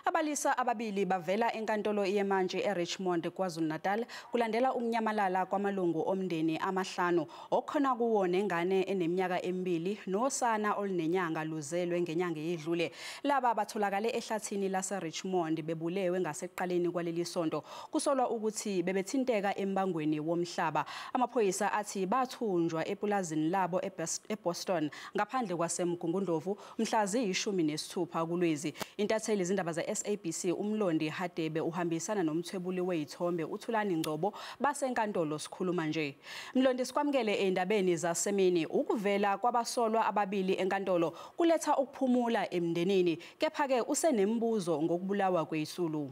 Abalisa ababili bavela enkantolo yemantshi eRichmond, KwaZulu Natal kulandela ukunyamalala kwamalungu omndeni amahlanu okukhona kuwo nengane eneminyaka emibili nosana olunenyanga luzelwe ngenyanga edlule. Laba batholakale ehlathini laseRichmond bebulewe ngaseqaleni kwaleli sonto. Kusolwa ukuthi bebethinteka embangweni womhlaba. Amaphoyisa athi bathunjwa epulazini labo eBoston ngaphandle kwaseMgungundlovu mhla ziyi-16 kuLwezi. Intatheli izindaba SABC umlondi Hadebe uhambisana nomthwebuli wezithombe uThulani Ngcobo basenkantolo sikhuluma nje. Mlondi sikwamukele endabeni zasemini. Ukuvela kwabasolwa ababili enkantolo kuletha ukuphumula emndenini, kepha ke usenembuzo ngokubulawa kweYisulu.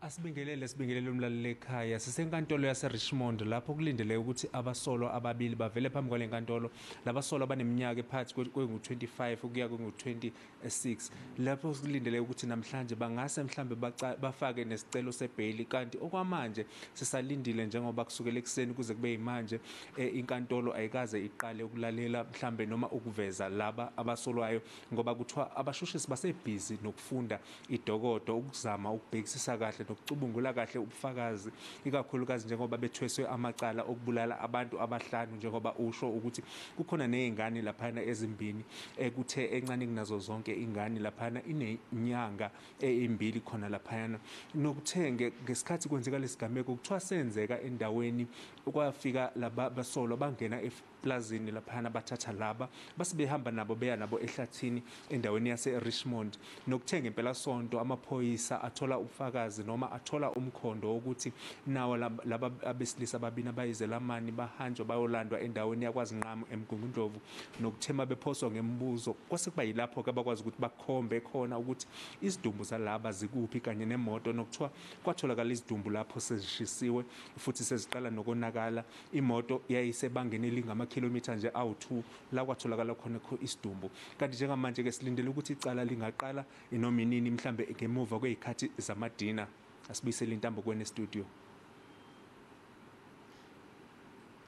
Sibingelele umlaleli ekhaya. Sisenkantolo yaseRichmond lapho kulindele ukuthi abasolwa ababili bavele phambi kwale nkantolo. Labasolwa baneminyaka ephakathi kwengu-25 ukuya kwengu-26. Lapho kulindele ukuthi namhlanje bangase mhlambe bafake nesicelo sebheli, kanti okwamanje sisalindile njengoba kusukela ekseni kuze kube yimanje inkantolo ayikaze iqale ukulalela mhlambe noma ukuveza laba abasolwayo, ngoba kuthiwa abashushisi basebhizi nokufunda idokodo ukuzama ukubhekisisa kahle nokucubungula kahle ubufakazi, ikakhulukazi njengoba bethweswe amacala okubulala abantu abahlanu, njengoba usho ukuthi kukhona nezingane laphana ezimbili ekuthe encane kunazo zonke ingane laphana inenyanga emibili khona laphana. Nokuthenge ngesikhathi kwenzeka lesigameko kuthiwa senzeka endaweni kwafika laba basolwa bangena eplazini laphana bathatha laba basebehamba nabo beya nabo ehlathini endaweni yase-Richmond. Nokuthenga impela sonto amaphoyisa athola ubufakazi noma athola umkhondo wokuthi nawo laba abesilisa ababili abayizelamani bahanjwa bayolandwa endaweni yakwaZinqamu eMgungundlovu. Nokuthema bephoswa ngemibuzo kwase kuba yilapho ke abakwazi ukuthi bakhombe khona ukuthi izidumbu zalaba zikuphi kanye nemoto. Nokuthiwa kwatholakala izidumbu lapho sezishisiwe futhi seziqala nokonakala. Imoto yayisebangeni elingama-kilometer nje awu-2 la kwatholakala khona isidumbu. Kanti njengamanje ke silindele ukuthi icala lingaqala inoma inini mhlambe ngemuva kwezikhathi zamadina. Asibuyisele intambo kwene studio.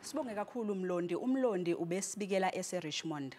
Sibonge kakhulu Mlondi. Umlondi ubesibikela eseRichmond.